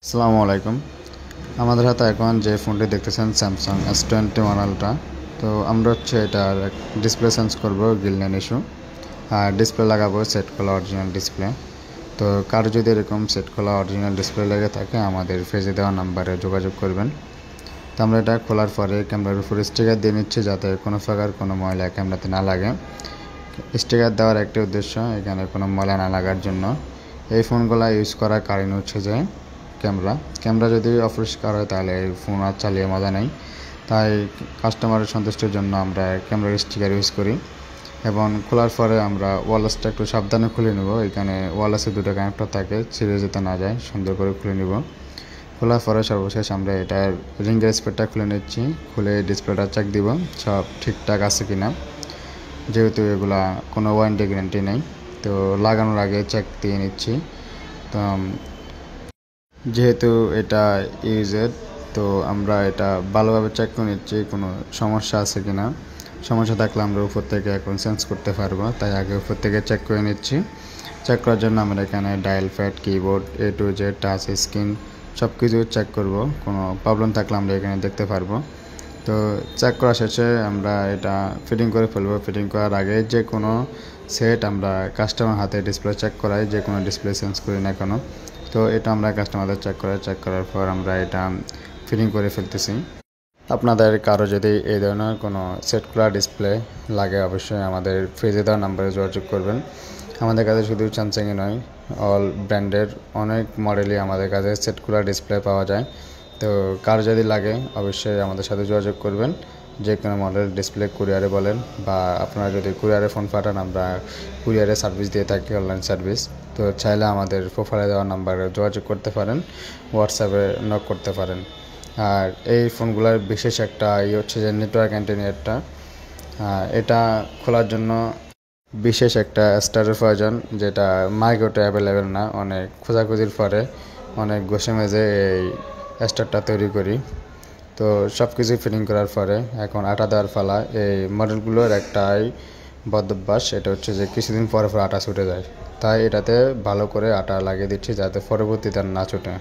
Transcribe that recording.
আসসালামু আলাইকুম। আমাদের হাতে এখন যে ফোনটি দেখতেছেন স্যামসাং S21 আলট্রা। তো আমরা এটার ডিসপ্লে চেঞ্জ করবো গিলনেন ইস্যু, আর ডিসপ্লে লাগাবো সেট খোলা অরিজিনাল ডিসপ্লে। তো কারো যদি এরকম সেট খোলা অরিজিনাল ডিসপ্লে লেগে থাকে আমাদের পেজে দেওয়া নাম্বারে যোগাযোগ করবেন। তো আমরা এটা খোলার পরে ক্যামেরার উপর স্টিকার দিয়ে নিচ্ছি যাতে কোনো প্রকার কোনো ময়লা ক্যামেরাতে না লাগে। স্টিকার দেওয়ার একটি উদ্দেশ্য এখানে কোনো ময়লা না লাগার জন্য। এই ফোনগুলো ইউজ করার কারণ যে ক্যামেরা যদি অপরিষ্কার হয় তাহলে এই ফোন আর চালিয়ে মজা নেই। তাই কাস্টমারের সন্তুষ্টির জন্য আমরা ক্যামেরার স্টিকার ইউজ করি। এবং খোলার পরে আমরা ওয়ালেসটা একটু সাবধানে খুলে নেব। এখানে ওয়ালেসে দুটো কানেক্টর থাকে, ছিঁড়ে যেতে না যায়, সুন্দর করে খুলে নেব। খোলার পরে সর্বশেষ আমরা এটার রিঙ্গের স্পেডটা খুলে নিচ্ছি। খুলে ডিসপ্লেটা চেক দিব সব ঠিকঠাক আছে কিনা, যেহেতু এগুলা কোনো ওয়ারেন্টি গ্যারান্টি নেই। তো লাগানোর আগে চেক দিয়ে নিচ্ছি। তো যেহেতু এটা ইউজেড, তো আমরা এটা ভালোভাবে চেক করে নিচ্ছি কোনো সমস্যা আছে কিনা। সমস্যা থাকলে আমরা উপর থেকে এখন চেঞ্জ করতে পারবো, তাই আগে উপর থেকে চেক করে নিচ্ছি। চেক করার জন্য আমরা এখানে dial pad, keyboard, A to Z, touch screen সব কিছু চেক করব। কোনো প্রবলেম থাকলে আমরা এখানে দেখতে পারবো। তো চেক করা শেষে আমরা এটা ফিটিং করে ফেলবো। ফিটিং করার আগে যে কোনো সেট আমরা কাস্টমার হাতে ডিসপ্লে চেক করাই, যে কোনো ডিসপ্লে চেঞ্জ করি না কেন। তো এটা আমরা কাস্টমারদের চেক করার পর আমরা এটা ফিটিং করে ফেলতেছি। আপনাদের কারো যদি এই ধরনের কোনো সেট খোলা ডিসপ্লে লাগে অবশ্যই আমাদের পেজে দেওয়া নাম্বারে যোগাযোগ করবেন। আমাদের কাছে শুধু স্যামসাংই নয়, অল ব্র্যান্ডের অনেক মডেলই আমাদের কাছে সেট খোলা ডিসপ্লে পাওয়া যায়। তো কারো যদি লাগে অবশ্যই আমাদের সাথে যোগাযোগ করবেন। যে কোনো মডেল ডিসপ্লে কুরিয়ারে বলেন, বা আপনারা যদি কুরিয়ারে ফোন পাঠান আমরা কুরিয়ারে সার্ভিস দিয়ে থাকি, অনলাইন সার্ভিস। তো চাইলে আমাদের প্রোফাইলে দেওয়া নাম্বারে যোগাযোগ করতে পারেন, হোয়াটসঅ্যাপে নক করতে পারেন। আর এই ফোনগুলোর বিশেষ একটা যে নেটওয়ার্ক অ্যান্টেনিয়ারটা, এটা খোলার জন্য বিশেষ একটা স্টারের প্রয়োজন, যেটা মার্কেটে অ্যাভেলেবেল না। অনেক খোঁজাখুঁজির পরে অনেক ঘষে মেজে এই স্টারটা তৈরি করি। তো সব কিছু ফিটিং করার পরে এখন আটা দেওয়ার পালা। এই মডেলগুলোর একটাই বদভ্যাস, এটা যে কিছুদিন পরে আটা ছুটে যায়। তাই এটাতে ভালো করে আটা লাগিয়ে দিচ্ছি যাতে পরবর্তীতে না ছুটে।